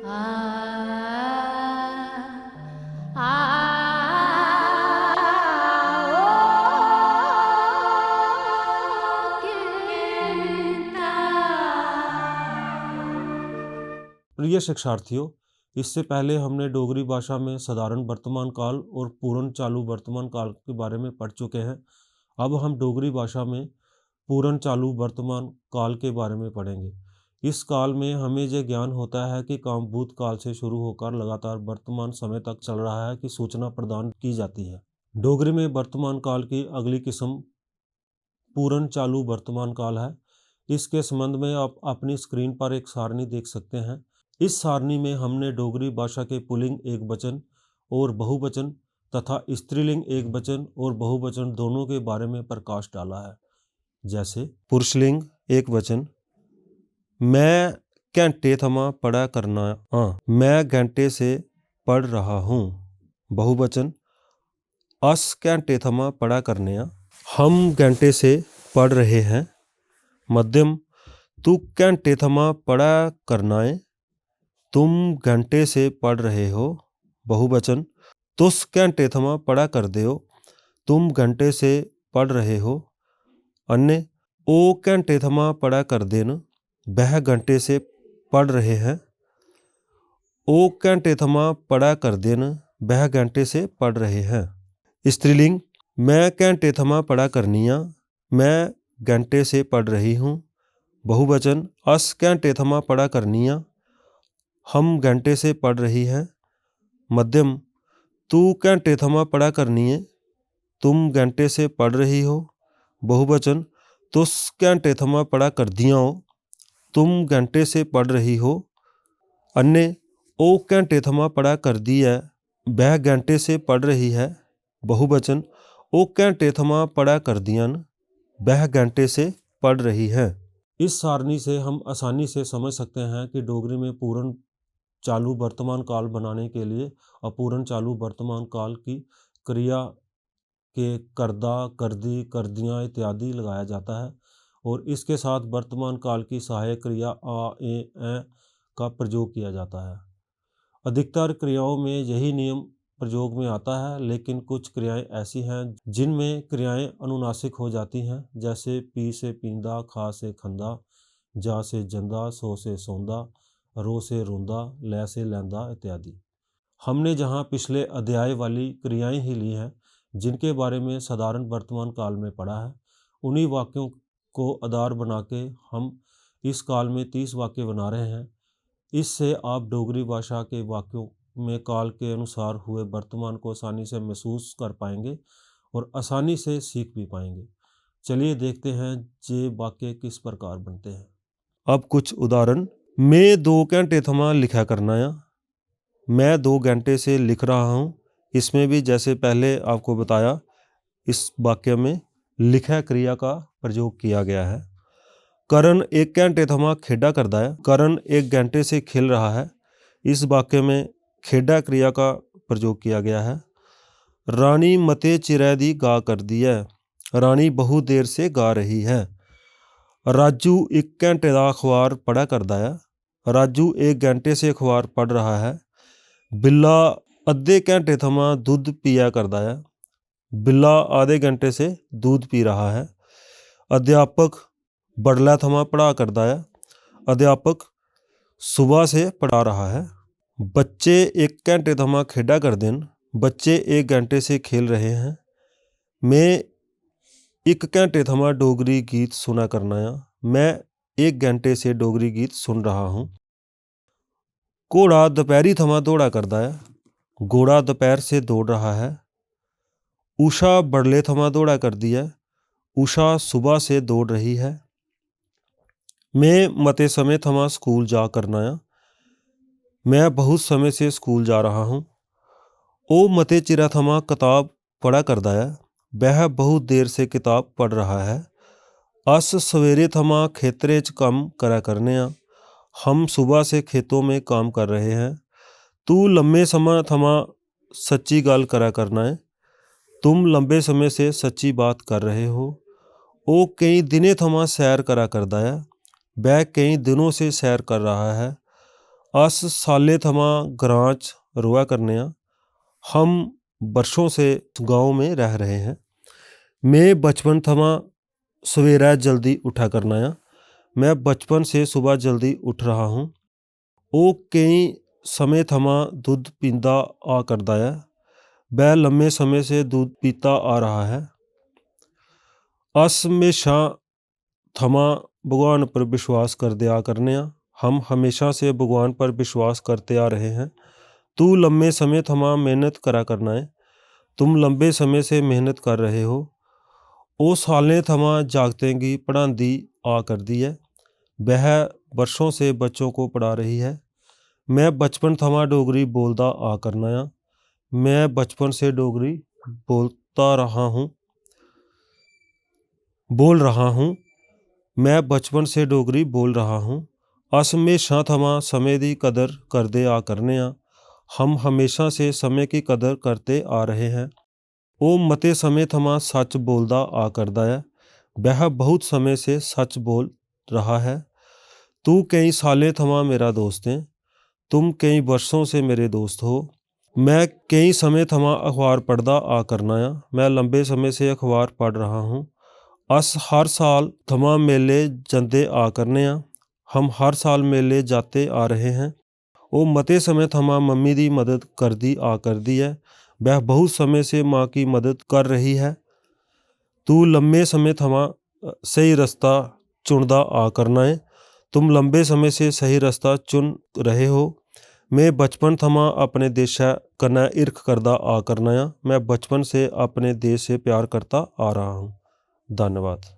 आ आ ओ कीता। प्रिय शिक्षार्थियों, इससे पहले हमने डोगरी भाषा में साधारण वर्तमान काल और पूर्ण चालू वर्तमान काल के बारे में पढ़ चुके हैं। अब हम डोगरी भाषा में पूर्ण चालू वर्तमान काल के बारे में पढ़ेंगे। इस काल में हमें यह ज्ञान होता है कि काम भूतकाल से शुरू होकर लगातार वर्तमान समय तक चल रहा है कि सूचना प्रदान की जाती है। डोगरी में वर्तमान काल की अगली किस्म पूर्ण चालू वर्तमान काल है। इसके संबंध में आप अपनी स्क्रीन पर एक सारणी देख सकते हैं। इस सारणी में हमने डोगरी भाषा के पुल्लिंग एक वचन और बहुवचन तथा स्त्रीलिंग एक वचन और बहुवचन दोनों के बारे में प्रकाश डाला है। जैसे पुरुषलिंग एक वचन, मैं घंटे थमा पढ़ा करना, मैं घंटे से पढ़ रहा हूँ। बहुवचन, अस घंटे थमा पढ़ा करने, हम घंटे से पढ़ रहे हैं। मध्यम, तू घंटे थमा पढ़ा करना है, तुम घंटे से पढ़ रहे हो। बहुवचन, तुस घंटे थमा पढ़ा कर दे हो, तुम घंटे से पढ़ रहे हो। अन्य, ओ घंटे थमा पढ़ा कर देन, वह घंटे से पढ़ रहे हैं। ओ घंटे थमा पढ़ा कर देन, वह घंटे से पढ़ रहे हैं। स्त्रीलिंग, मैं घंटे थमा पढ़ा करनिया, मैं घंटे से पढ़ रही हूँ। बहुवचन, अस घंटे थमा पढ़ा करनिया, हम घंटे से पढ़ रही हैं। मध्यम, तू घंटे थमा पढ़ा करनी है, तुम घंटे से पढ़ रही हो। बहुवचन, तुस घंटे थमा पढ़ा कर दिया हो, तुम घंटे से पढ़ रही हो। अन्य, ओ घंटे थमा पढ़ा कर दी है, वह घंटे से पढ़ रही है। बहुवचन, ओ घंटे थमा पढ़ा कर दियन, वह घंटे से पढ़ रही है। इस सारणी से हम आसानी से समझ सकते हैं कि डोगरी में पूर्ण चालू वर्तमान काल बनाने के लिए अपूर्ण चालू वर्तमान काल की क्रिया के करदा, करदी, करदियाँ इत्यादि लगाया जाता है और इसके साथ वर्तमान काल की सहायक क्रिया आ, ए का प्रयोग किया जाता है। अधिकतर क्रियाओं में यही नियम प्रयोग में आता है, लेकिन कुछ क्रियाएं ऐसी हैं जिनमें क्रियाएं अनुनासिक हो जाती हैं। जैसे पी से पींदा, खा से खंदा, जा से जंदा, सो से सौंदा, रो से रोंदा, लै से लैंदा इत्यादि। हमने जहाँ पिछले अध्याय वाली क्रियाएं ही ली हैं जिनके बारे में साधारण वर्तमान काल में पढ़ा है, उन्हीं वाक्यों को आधार बना के हम इस काल में 30 वाक्य बना रहे हैं। इससे आप डोगरी भाषा के वाक्यों में काल के अनुसार हुए वर्तमान को आसानी से महसूस कर पाएंगे और आसानी से सीख भी पाएंगे। चलिए देखते हैं ये वाक्य किस प्रकार बनते हैं। अब कुछ उदाहरण। मैं 2 घंटे थमा लिखा करना या, मैं 2 घंटे से लिख रहा हूँ। इसमें भी जैसे पहले आपको बताया, इस वाक्य में लिखा क्रिया का प्रयोग किया गया है। करण 1 घंटे थमा खेडा करदा है, करण 1 घंटे से खेल रहा है। इस वाक्य में खेडा क्रिया का प्रयोग किया गया है। रानी मते चिरै दी गा कर दी है, रानी बहुत देर से गा रही है। राजू 1 घंटे का अखबार पढ़ा करदा है, राजू 1 घंटे से अखबार पढ़ रहा है। बिल्ला अद्धे घंटे थमा दूध पिया करदा है, बिल्ला आधे घंटे से दूध पी रहा है। अध्यापक बडला थमा पढ़ा करदा है, अध्यापक सुबह से पढ़ा रहा है। बच्चे 1 घंटे थमा खेडा कर देन, बच्चे 1 घंटे से खेल रहे हैं। मैं 1 घंटे थमा डोगरी गीत सुना करना या, मैं 1 घंटे से डोगरी गीत सुन रहा हूँ। घोड़ा दोपहरी थमा दौड़ा करदा है, घोड़ा दोपहर से दौड़ रहा है। उषा बडले थमा दौड़ा कर दी है, उषा सुबह से दौड़ रही है। मैं मते समय थमा स्कूल जा करना या, मैं बहुत समय से स्कूल जा रहा हूँ। ओ मते चिरा थमा किताब पढ़ा करदा है, वह बहुत देर से किताब पढ़ रहा है। अस सवेरे थमा खेतरे च काम करा करने आ, हम सुबह से खेतों में काम कर रहे हैं। तू लंबे समय थमा सच्ची गल करा करना है, तुम लंबे समय से सच्ची बात कर रहे हो। ओ कई दिने थमा सैर करा करदा है, वह कई दिनों से सैर कर रहा है। अस साले थमां ग्रां च रोआ करने आं। हम बरसों से गांव में रह रहे हैं। मैं बचपन थमां सवेरै जल्दी उठा करना आं। मैं बचपन से सुबह जल्दी उठ रहा हूँ। ਉਹ ਕਈ ਸਮੇਂ ਥਮਾਂ ਦੁੱਧ ਪੀਂਦਾ ਆ ਕਰਦਾ ਹੈ। वह लम्बे समय से दूध पीता आ रहा है। अस हमेशा थमां भगवान पर विश्वास करदे आ करने आं। हम हमेशा से भगवान पर विश्वास करते आ रहे हैं। तू लंबे समय थमां मेहनत करा करना है। तुम लंबे समय से मेहनत कर रहे हो। ਉਹ सालें थमां जागतें गी पढ़ांदी आ करदी है। वह वर्षों से बच्चों को पढ़ा रही है। मैं बचपन थमां डोगरी बोलदा आ करना आं। मैं बचपन से डोगरी बोल रहा हूँ। मैं बचपन से डोगरी बोल रहा हूँ। अस हमेशा थमां समय दी कदर करदे आ करने आं। हम हमेशा से समय की कदर करते आ रहे हैं। ਉਹ मते समय थमां सच बोलदा आ करदा है। वह बहुत समय से सच बोल रहा है। तू कई सालें थमां मेरा दोस्त है। तुम कई वर्षों से मेरे दोस्त हो। मैं कई समय थमां अखबार पढ़दा आ करना आं। मैं लंबे समय से अखबार पढ़ रहा हूँ। अस हर साल थमां मेले जंदे आ करने आं। हम हर साल मेले जाते आ रहे हैं। ਉਹ मते समय थमां मम्मी दी मदद करदी आ करदी है। वह बहुत समय से माँ की मदद कर रही है। तू लंबे समय थमां सही रास्ता चुनदा आ करना है। तुम लंबे समय से सही रास्ता चुन रहे हो। मैं बचपन थमां अपने देशै कन्नै हिरख करदा आ करना आं। मैं बचपन से अपने देश से प्यार करता आ रहा हूँ। धन्यवाद।